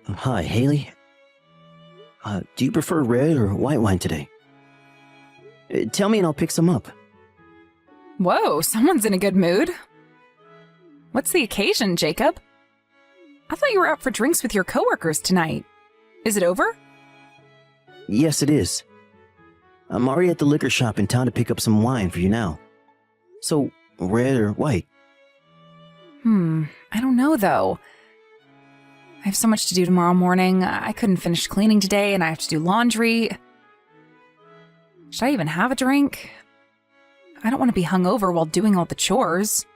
Hi, Haley. Do you prefer red or white wine today? Tell me and I'll pick some up. Whoa, someone's in a good mood. What's the occasion, Jacob? I thought you were out for drinks with your coworkers tonight. Is it over? Yes, it is. I'm already at the liquor shop in town to pick up some wine for you now. So, red or white? I don't know though. I have so much to do tomorrow morning. I couldn't finish cleaning today and I have to do laundry. Should I even have a drink? I don't want to be hungover while doing all the chores.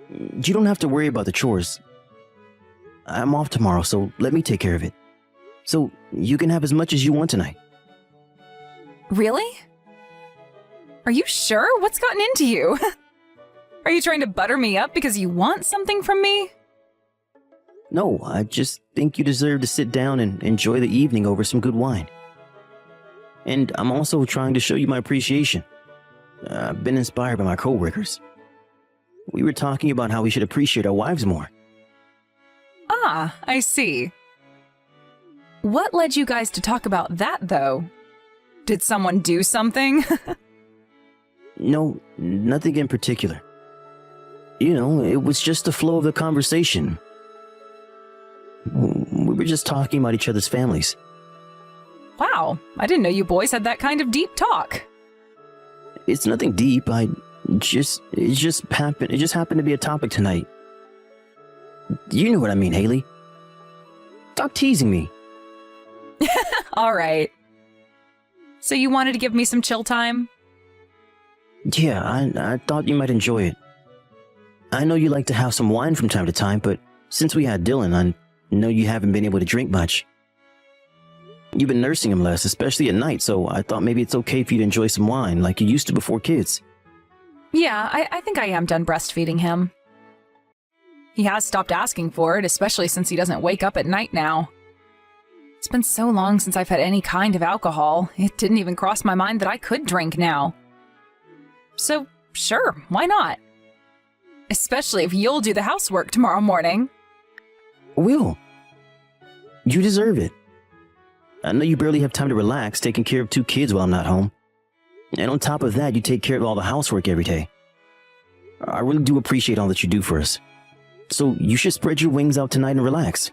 You don't have to worry about the chores. I'm off tomorrow, so let me take care of it. So, you can have as much as you want tonight. Really? Are you sure? What's gotten into you? Are you trying to butter me up because you want something from me? No, I just think you deserve to sit down and enjoy the evening over some good wine. And I'm also trying to show you my appreciation. I've been inspired by my coworkers. We were talking about how we should appreciate our wives more. Ah, I see. What led you guys to talk about that, though? Did someone do something? No, nothing in particular. You know, it was just the flow of the conversation. We were just talking about each other's families. Wow, I didn't know you boys had that kind of deep talk. It's nothing deep. It just happened to be a topic tonight. You know what I mean, Haley. Stop teasing me. All right. So you wanted to give me some chill time? Yeah, I thought you might enjoy it. I know you like to have some wine from time to time, but since we had Dylan, I know you haven't been able to drink much. You've been nursing him less, especially at night, so I thought maybe it's okay for you to enjoy some wine like you used to before kids. Yeah, I think I am done breastfeeding him. He has stopped asking for it, especially since he doesn't wake up at night now. It's been so long since I've had any kind of alcohol, it didn't even cross my mind that I could drink now. So, sure, why not? Especially if you'll do the housework tomorrow morning. Will. You deserve it. I know you barely have time to relax taking care of 2 kids while I'm not home. And on top of that, you take care of all the housework every day. I really do appreciate all that you do for us. So you should spread your wings out tonight and relax.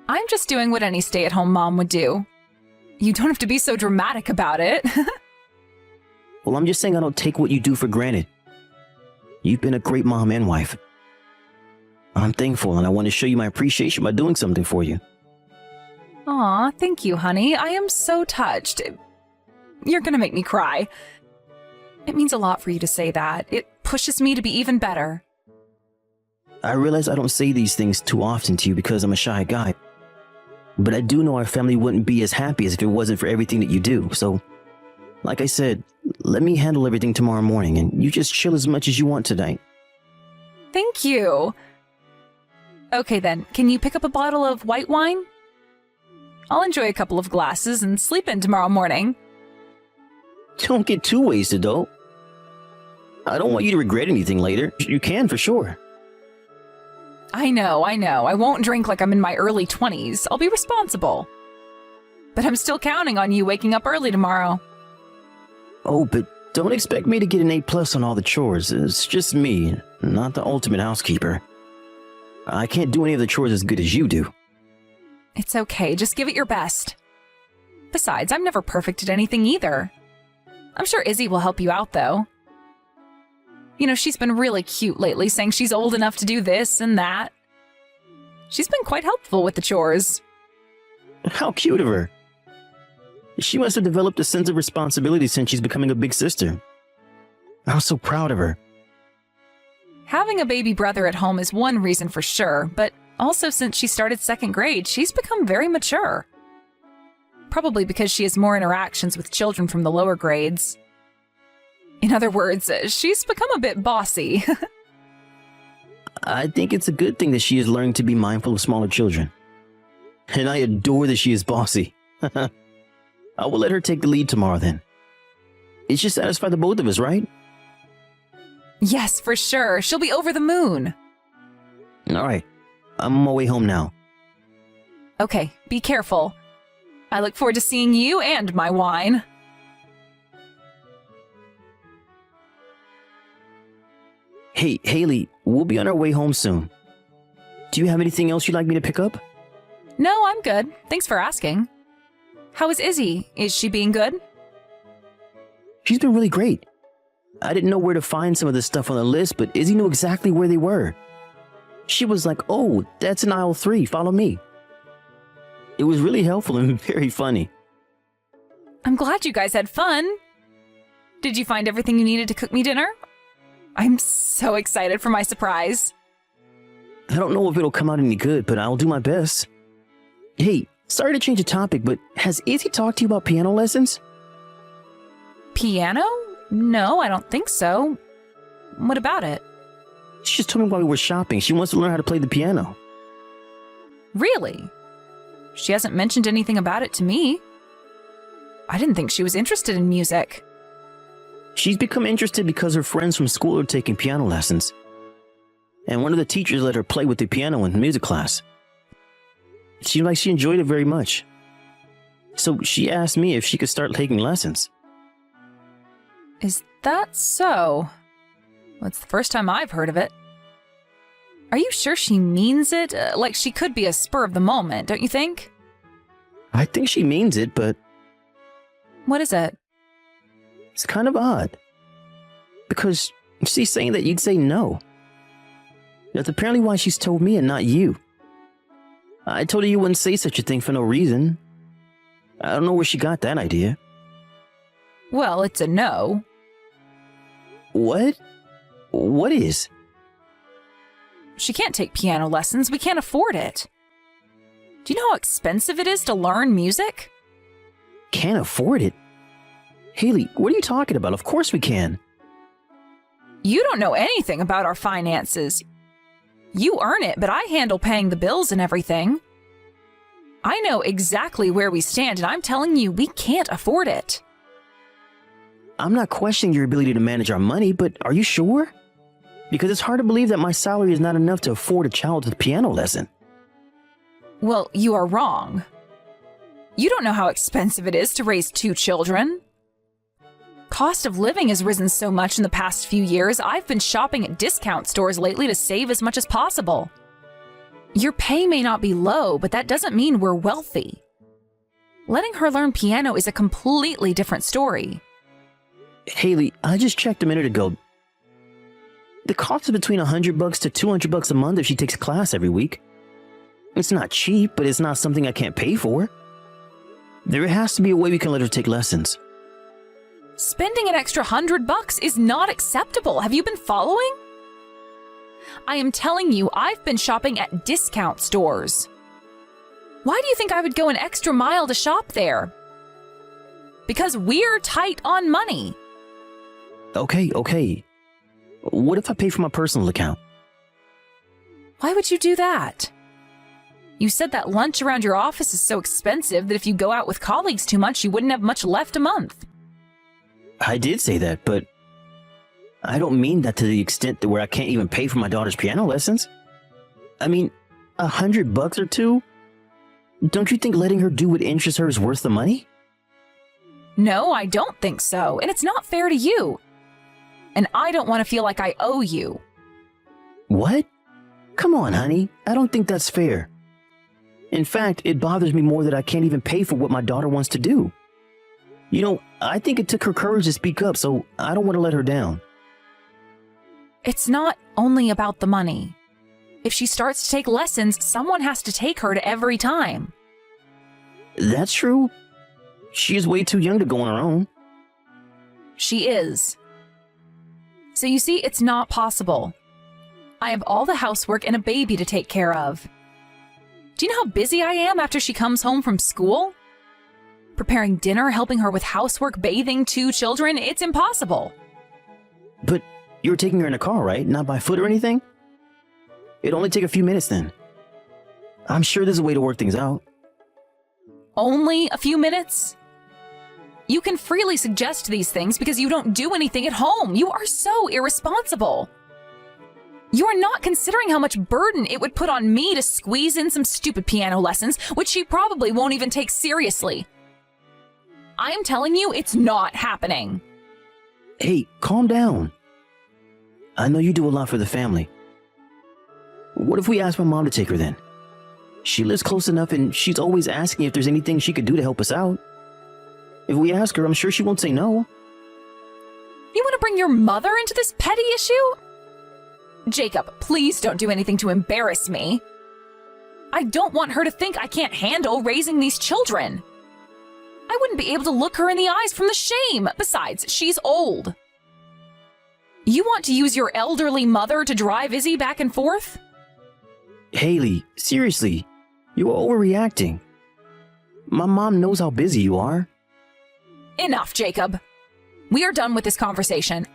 I'm just doing what any stay-at-home mom would do. You don't have to be so dramatic about it. Well, I'm just saying I don't take what you do for granted. You've been a great mom and wife. I'm thankful and I want to show you my appreciation by doing something for you. Aw, thank you, honey. I am so touched. You're gonna make me cry. It means a lot for you to say that. It pushes me to be even better. I realize I don't say these things too often to you because I'm a shy guy. But I do know our family wouldn't be as happy as if it wasn't for everything that you do. So, like I said, let me handle everything tomorrow morning and you just chill as much as you want tonight. Thank you. Okay then, can you pick up a bottle of white wine? I'll enjoy a couple of glasses and sleep in tomorrow morning. Don't get too wasted, though. I don't want you to regret anything later. You can for sure. I know. I won't drink like I'm in my early 20s. I'll be responsible. But I'm still counting on you waking up early tomorrow. Oh, but don't expect me to get an A+ on all the chores. It's just me, not the ultimate housekeeper. I can't do any of the chores as good as you do. It's okay, just give it your best. Besides, I'm never perfect at anything either. I'm sure Izzy will help you out, though. You know, she's been really cute lately, saying she's old enough to do this and that. She's been quite helpful with the chores. How cute of her. She must have developed a sense of responsibility since she's becoming a big sister. I'm so proud of her. Having a baby brother at home is one reason for sure, but also since she started 2nd grade, she's become very mature. Probably because she has more interactions with children from the lower grades. In other words, she's become a bit bossy. I think it's a good thing that she is learning to be mindful of smaller children. And I adore that she is bossy. I will let her take the lead tomorrow then. It should satisfy the both of us, right? Yes, for sure. She'll be over the moon. All right. I'm on my way home now. Okay, be careful. I look forward to seeing you and my wine. Hey, Haley, we'll be on our way home soon. Do you have anything else you'd like me to pick up? No, I'm good. Thanks for asking. How is Izzy? Is she being good? She's been really great. I didn't know where to find some of the stuff on the list, but Izzy knew exactly where they were. She was like, "Oh, that's in aisle 3, follow me." It was really helpful and very funny. I'm glad you guys had fun. Did you find everything you needed to cook me dinner? I'm so excited for my surprise. I don't know if it'll come out any good, but I'll do my best. Hey, sorry to change the topic, but has Izzy talked to you about piano lessons? Piano? No, I don't think so. What about it? She just told me while we were shopping she wants to learn how to play the piano. Really? She hasn't mentioned anything about it to me. I didn't think she was interested in music. She's become interested because her friends from school are taking piano lessons. And one of the teachers let her play with the piano in music class. It seemed like she enjoyed it very much. So she asked me if she could start taking lessons. Is that so? Well, it's the first time I've heard of it. Are you sure she means it? Like she could be a spur of the moment, don't you think? I think she means it, but What is it? it's kind of odd. Because she's saying that you'd say no. That's apparently why she's told me and not you. I told her you wouldn't say such a thing for no reason. I don't know where she got that idea. Well, it's a no. What? What is? She can't take piano lessons. We can't afford it. Do you know how expensive it is to learn music? Can't afford it? Haley, what are you talking about? Of course we can. You don't know anything about our finances. You earn it, but I handle paying the bills and everything. I know exactly where we stand, and I'm telling you, we can't afford it. I'm not questioning your ability to manage our money, but are you sure? Because it's hard to believe that my salary is not enough to afford a child's piano lesson. Well, you are wrong. You don't know how expensive it is to raise 2 children. Cost of living has risen so much in the past few years, I've been shopping at discount stores lately to save as much as possible. Your pay may not be low, but that doesn't mean we're wealthy. Letting her learn piano is a completely different story. Haley, I just checked a minute ago. The cost is between $100 to $200 a month if she takes a class every week. It's not cheap, but it's not something I can't pay for. There has to be a way we can let her take lessons. Spending an extra $100 is not acceptable. Have you been following? I am telling you, I've been shopping at discount stores. Why do you think I would go an extra mile to shop there? Because we're tight on money. Okay. What if I pay for my personal account? Why would you do that? You said that lunch around your office is so expensive that if you go out with colleagues too much, you wouldn't have much left a month. I did say that, but I don't mean that to the extent that where I can't even pay for my daughter's piano lessons. I mean, $100 or two? Don't you think letting her do what interests her is worth the money? No, I don't think so, and it's not fair to you. And I don't want to feel like I owe you. What? Come on, honey. I don't think that's fair. In fact, it bothers me more that I can't even pay for what my daughter wants to do. You know, I think it took her courage to speak up, so I don't want to let her down. It's not only about the money. If she starts to take lessons, someone has to take her to every time. That's true. She is way too young to go on her own. She is. So you see, it's not possible. I have all the housework and a baby to take care of. Do you know how busy I am after she comes home from school? Preparing dinner, helping her with housework, bathing 2 children, it's impossible. But you're taking her in a car, right? Not by foot or anything? It'd only take a few minutes then. I'm sure there's a way to work things out. Only a few minutes? You can freely suggest these things because you don't do anything at home. You are so irresponsible. You are not considering how much burden it would put on me to squeeze in some stupid piano lessons, which she probably won't even take seriously. I am telling you, it's not happening. Hey, calm down. I know you do a lot for the family. What if we ask my mom to take her then? She lives close enough and she's always asking if there's anything she could do to help us out. If we ask her, I'm sure she won't say no. You want to bring your mother into this petty issue? Jacob, please don't do anything to embarrass me. I don't want her to think I can't handle raising these children. I wouldn't be able to look her in the eyes from the shame. Besides, she's old. You want to use your elderly mother to drive Izzy back and forth? Haley, seriously, you are overreacting. My mom knows how busy you are. Enough, Jacob. We are done with this conversation.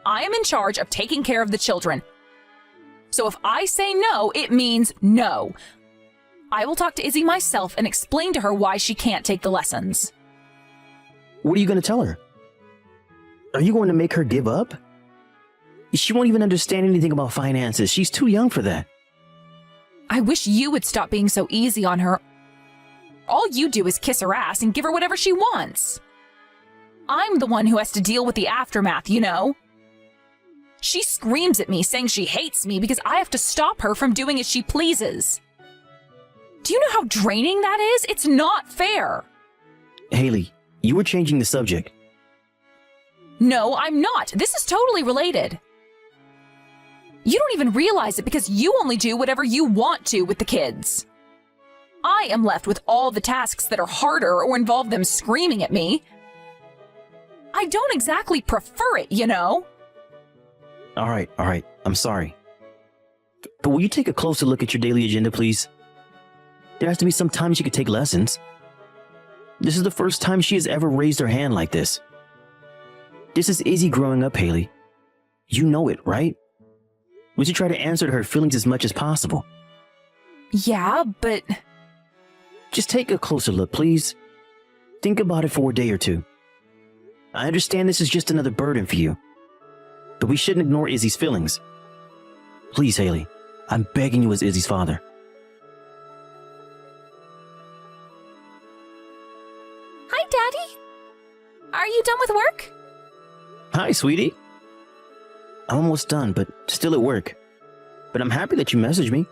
I am in charge of taking care of the children. So if I say no, it means no. I will talk to Izzy myself and explain to her why she can't take the lessons. What are you going to tell her? Are you going to make her give up? She won't even understand anything about finances. She's too young for that. I wish you would stop being so easy on her. All you do is kiss her ass and give her whatever she wants. I'm the one who has to deal with the aftermath, you know. She screams at me saying she hates me because I have to stop her from doing as she pleases. Do you know how draining that is? It's not fair. Haley, you were changing the subject. No, I'm not. This is totally related. You don't even realize it because you only do whatever you want to with the kids. I am left with all the tasks that are harder or involve them screaming at me. I don't exactly prefer it, you know. All right. I'm sorry. But will you take a closer look at your daily agenda, please? There has to be some time she could take lessons. This is the first time she has ever raised her hand like this. This is Izzy growing up, Haley. You know it, right? We should try to answer to her feelings as much as possible. Yeah, but... Just take a closer look, please. Think about it for a day or two. I understand this is just another burden for you, but we shouldn't ignore Izzy's feelings. Please, Haley, I'm begging you as Izzy's father. Hi, Daddy. Are you done with work? Hi, sweetie. I'm almost done, but still at work. But I'm happy that you messaged me.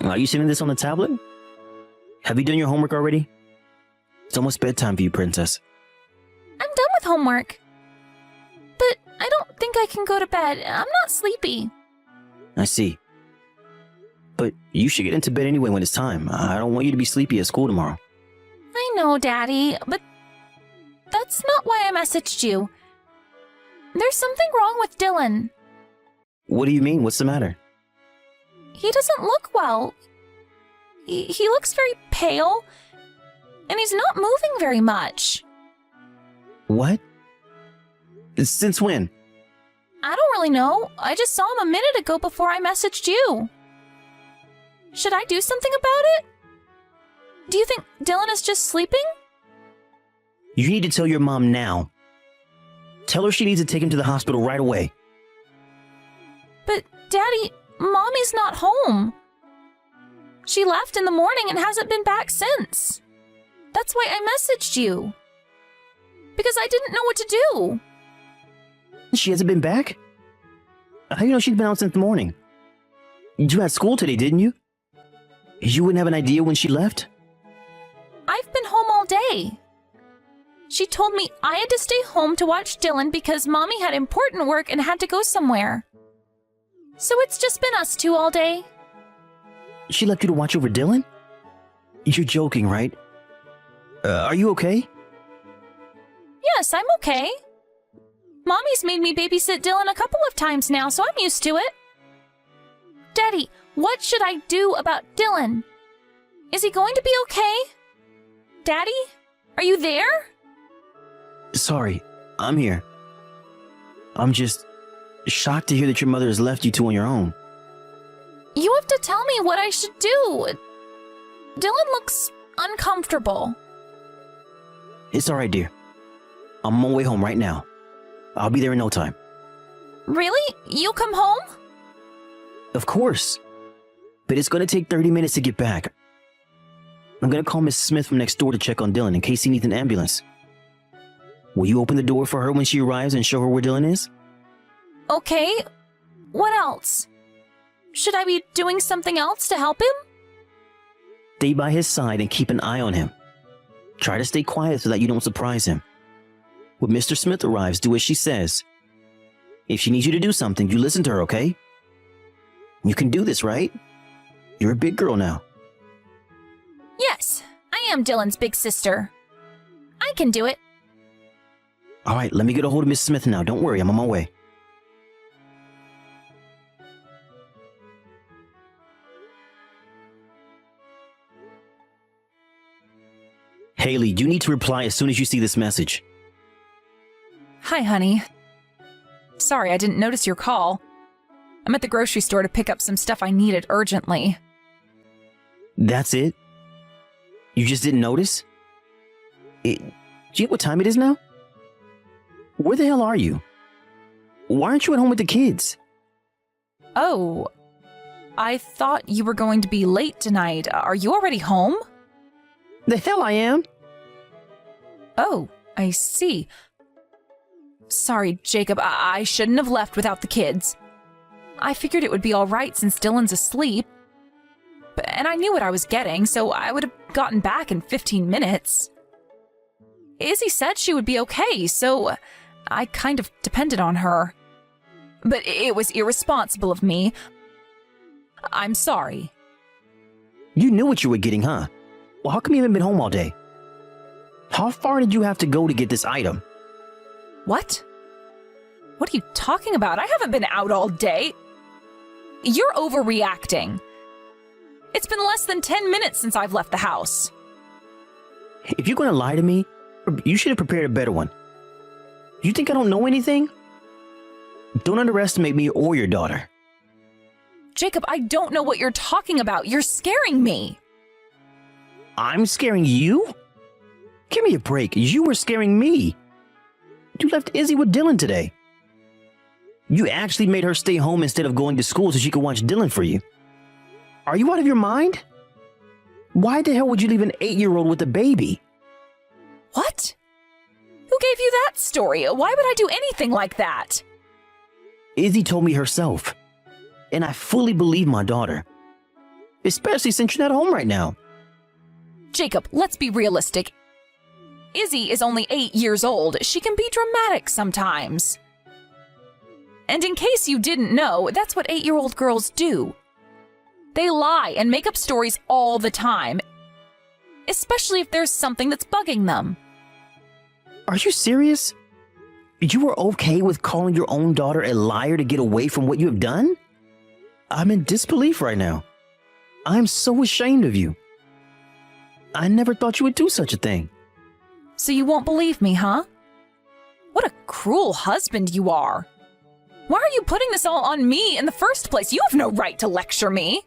Are you sending this on the tablet? Have you done your homework already? It's almost bedtime for you, princess. I'm done with homework. But I don't think I can go to bed. I'm not sleepy. I see. But you should get into bed anyway when it's time. I don't want you to be sleepy at school tomorrow. I know, Daddy, but that's not why I messaged you. There's something wrong with Dylan. What do you mean? What's the matter? He doesn't look well. He looks very pale, and he's not moving very much. What? Since when? I don't really know. I just saw him a minute ago before I messaged you. Should I do something about it? Do you think Dylan is just sleeping? You need to tell your mom now. Tell her she needs to take him to the hospital right away. But, Daddy, Mommy's not home. She left in the morning and hasn't been back since. That's why I messaged you. Because I didn't know what to do. She hasn't been back? How do you know she's been out since the morning? You had school today, didn't you? You wouldn't have an idea when she left? I've been home all day. She told me I had to stay home to watch Dylan because Mommy had important work and had to go somewhere. So it's just been us two all day. She left you to watch over Dylan? You're joking, right? Are you okay? Yes, I'm okay. Mommy's made me babysit Dylan a couple of times now, so I'm used to it. Daddy, what should I do about Dylan? Is he going to be okay? Daddy, are you there? Sorry, I'm here. I'm just shocked to hear that your mother has left you two on your own. You have to tell me what I should do. Dylan looks uncomfortable. It's alright, dear. I'm on my way home right now. I'll be there in no time. Really? You'll come home? Of course. But it's going to take 30 minutes to get back. I'm going to call Miss Smith from next door to check on Dylan in case he needs an ambulance. Will you open the door for her when she arrives and show her where Dylan is? Okay. What else? Should I be doing something else to help him? Stay by his side and keep an eye on him. Try to stay quiet so that you don't surprise him. When Mr. Smith arrives, do as she says. If she needs you to do something, you listen to her, okay? You can do this, right? You're a big girl now. Yes, I am Dylan's big sister. I can do it. All right, let me get a hold of Miss Smith now. Don't worry, I'm on my way. Haley, you need to reply as soon as you see this message. Hi, honey. Sorry, I didn't notice your call. I'm at the grocery store to pick up some stuff I needed urgently. That's it? You just didn't notice? Do you know what time it is now? Where the hell are you? Why aren't you at home with the kids? Oh, I thought you were going to be late tonight. Are you already home? The hell I am. Oh, I see. Sorry, Jacob, I shouldn't have left without the kids. I figured it would be all right since Dylan's asleep. And I knew what I was getting, so I would have gotten back in 15 minutes. Izzy said she would be okay, so I kind of depended on her. But it was irresponsible of me. I'm sorry. You knew what you were getting, huh? Well, how come you haven't been home all day? How far did you have to go to get this item? What? What are you talking about? I haven't been out all day. You're overreacting. It's been less than 10 minutes since I've left the house. If you're going to lie to me, you should have prepared a better one. You think I don't know anything? Don't underestimate me or your daughter. Jacob, I don't know what you're talking about. You're scaring me. I'm scaring you? Give me a break. You were scaring me. You left Izzy with Dylan today. You actually made her stay home instead of going to school so she could watch Dylan for you. Are you out of your mind? Why the hell would you leave an 8-year-old with a baby? What? Who gave you that story? Why would I do anything like that? Izzy told me herself. And I fully believe my daughter. Especially since you're not home right now. Jacob, let's be realistic. Izzy is only 8 years old. She can be dramatic sometimes. And in case you didn't know, that's what 8-year-old girls do. They lie and make up stories all the time, especially if there's something that's bugging them. Are you serious? You were okay with calling your own daughter a liar to get away from what you have done? I'm in disbelief right now. I'm so ashamed of you. I never thought you would do such a thing. So you won't believe me, huh? What a cruel husband you are. Why are you putting this all on me in the first place? You have no right to lecture me.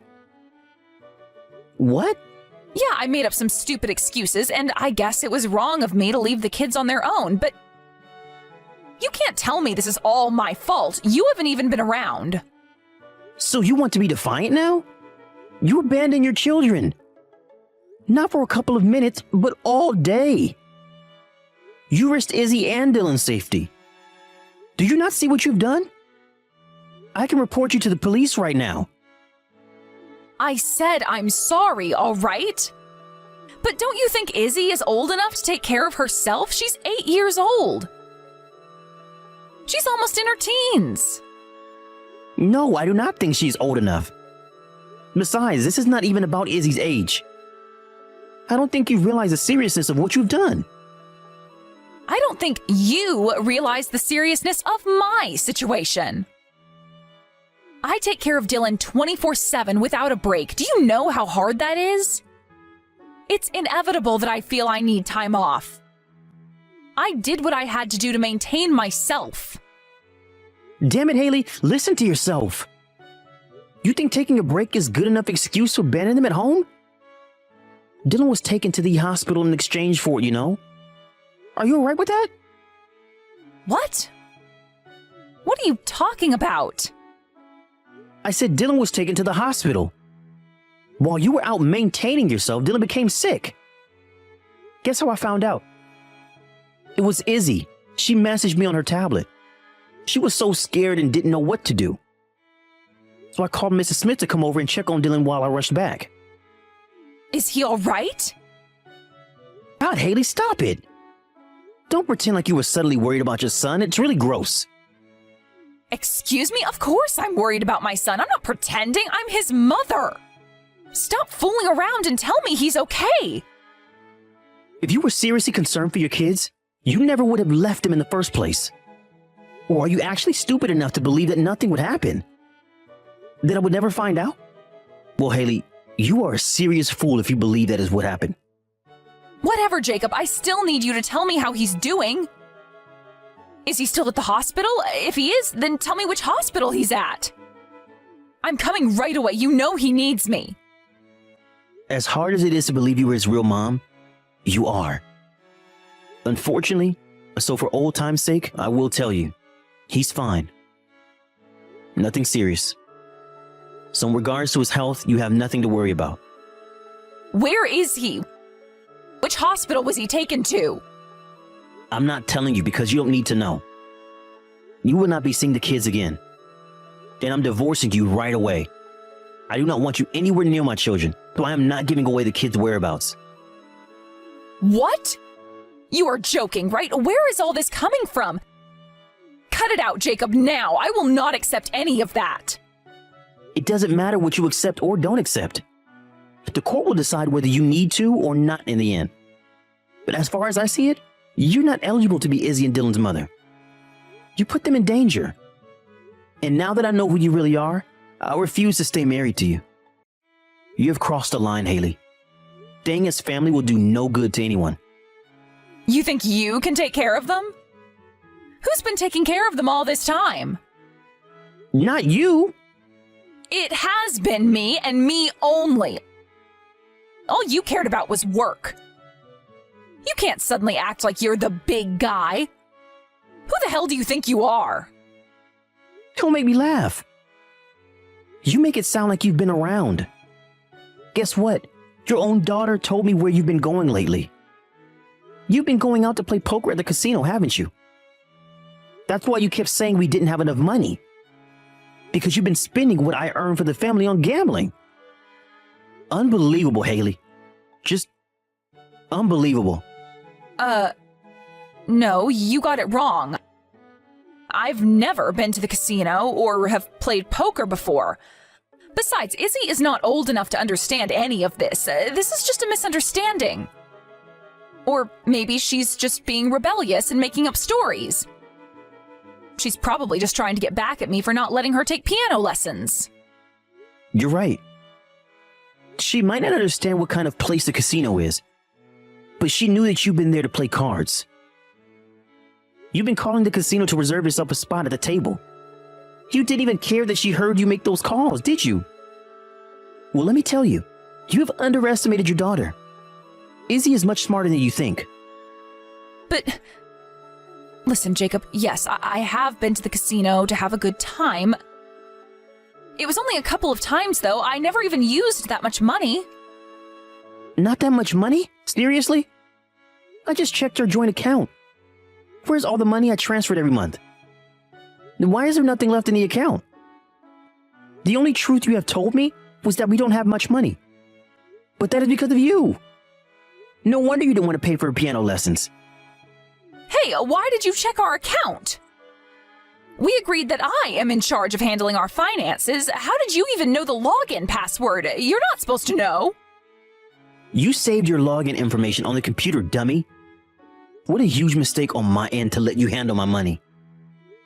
What? Yeah, I made up some stupid excuses, and I guess it was wrong of me to leave the kids on their own, but you can't tell me this is all my fault. You haven't even been around. So you want to be defiant now? You abandoned your children. Not for a couple of minutes, but all day. You risked Izzy and Dylan's safety. Do you not see what you've done? I can report you to the police right now. I said I'm sorry, all right? But don't you think Izzy is old enough to take care of herself? She's 8 years old. She's almost in her teens. No, I do not think she's old enough. Besides, this is not even about Izzy's age. I don't think you realize the seriousness of what you've done. I don't think you realize the seriousness of my situation. I take care of Dylan 24/7 without a break. Do you know how hard that is? It's inevitable that I feel I need time off. I did what I had to do to maintain myself. Damn it, Haley, listen to yourself. You think taking a break is good enough excuse to abandon them at home? Dylan was taken to the hospital in exchange for it, you know? Are you alright with that? What? What are you talking about? I said Dylan was taken to the hospital. While you were out maintaining yourself, Dylan became sick. Guess how I found out? It was Izzy. She messaged me on her tablet. She was so scared and didn't know what to do. So I called Mrs. Smith to come over and check on Dylan while I rushed back. Is he all right? God, Haley, stop it. Don't pretend like you were suddenly worried about your son. It's really gross. Excuse me? Of course I'm worried about my son. I'm not pretending. I'm his mother. Stop fooling around and tell me he's okay. If you were seriously concerned for your kids, you never would have left them in the first place. Or are you actually stupid enough to believe that nothing would happen? That I would never find out? Well, Haley, you are a serious fool if you believe that is what happened. Whatever, Jacob. I still need you to tell me how he's doing. Is he still at the hospital? If he is, then tell me which hospital he's at. I'm coming right away. You know he needs me. As hard as it is to believe you were his real mom, you are. Unfortunately, so for old time's sake, I will tell you, he's fine. Nothing serious. So in regards to his health, you have nothing to worry about. Where is he? Which hospital was he taken to? I'm not telling you because you don't need to know. You will not be seeing the kids again. And I'm divorcing you right away. I do not want you anywhere near my children, so I am not giving away the kids' whereabouts. What? You are joking, right? Where is all this coming from? Cut it out, Jacob, now. I will not accept any of that. It doesn't matter what you accept or don't accept. The court will decide whether you need to or not in the end. But as far as I see it, you're not eligible to be Izzy and Dylan's mother. You put them in danger. And now that I know who you really are, I refuse to stay married to you. You have crossed the line, Haley. Staying as family will do no good to anyone. You think you can take care of them? Who's been taking care of them all this time? Not you. It has been me and me only. All you cared about was work. You can't suddenly act like you're the big guy. Who the hell do you think you are? Don't make me laugh. You make it sound like you've been around. Guess what? Your own daughter told me where you've been going lately. You've been going out to play poker at the casino, haven't you? That's why you kept saying we didn't have enough money. Because you've been spending what I earned for the family on gambling. Unbelievable, Haley. Just unbelievable. No, you got it wrong. I've never been to the casino or have played poker before. Besides, Izzy is not old enough to understand any of this. This is just a misunderstanding. Or maybe she's just being rebellious and making up stories. She's probably just trying to get back at me for not letting her take piano lessons. You're right. She might not understand what kind of place the casino is, but she knew that you've been there to play cards. You've been calling the casino to reserve yourself a spot at the table. You didn't even care that she heard you make those calls, did you? Well, let me tell you, you have underestimated your daughter. Izzy is much smarter than you think. But listen, Jacob, yes, I have been to the casino to have a good time. It was only a couple of times, though. I never even used that much money. Not that much money? Seriously? I just checked your joint account. Where's all the money I transferred every month? Then why is there nothing left in the account? The only truth you have told me was that we don't have much money. But that is because of you. No wonder you didn't want to pay for her piano lessons. Hey, why did you check our account? We agreed that I am in charge of handling our finances. How did you even know the login password? You're not supposed to know. You saved your login information on the computer, dummy. What a huge mistake on my end to let you handle my money.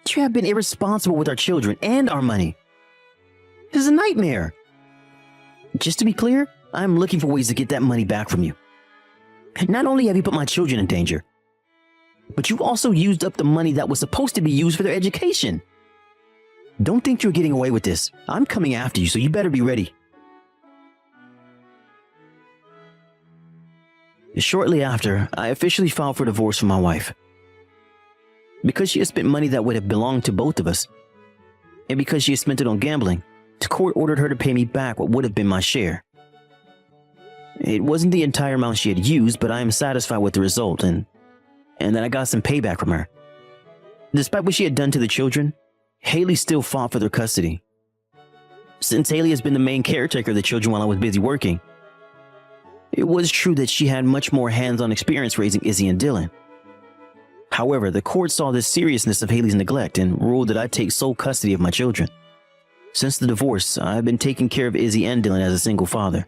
You have been irresponsible with our children and our money. This is a nightmare. Just to be clear, I'm looking for ways to get that money back from you. Not only have you put my children in danger, but you also used up the money that was supposed to be used for their education. Don't think you're getting away with this. I'm coming after you, so you better be ready. Shortly after, I officially filed for divorce from my wife. because she had spent money that would have belonged to both of us. And because she had spent it on gambling, the court ordered her to pay me back what would have been my share. It wasn't the entire amount she had used, but I am satisfied with the result and that I got some payback from her. Despite what she had done to the children, Haley still fought for their custody. Since Haley has been the main caretaker of the children while I was busy working, it was true that she had much more hands-on experience raising Izzy and Dylan. However, the court saw the seriousness of Haley's neglect and ruled that I take sole custody of my children. Since the divorce, I've been taking care of Izzy and Dylan as a single father.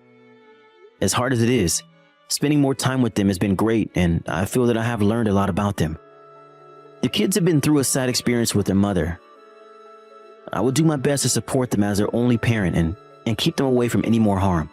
As hard as it is, spending more time with them has been great, and I feel that I have learned a lot about them. The kids have been through a sad experience with their mother. I will do my best to support them as their only parent and keep them away from any more harm.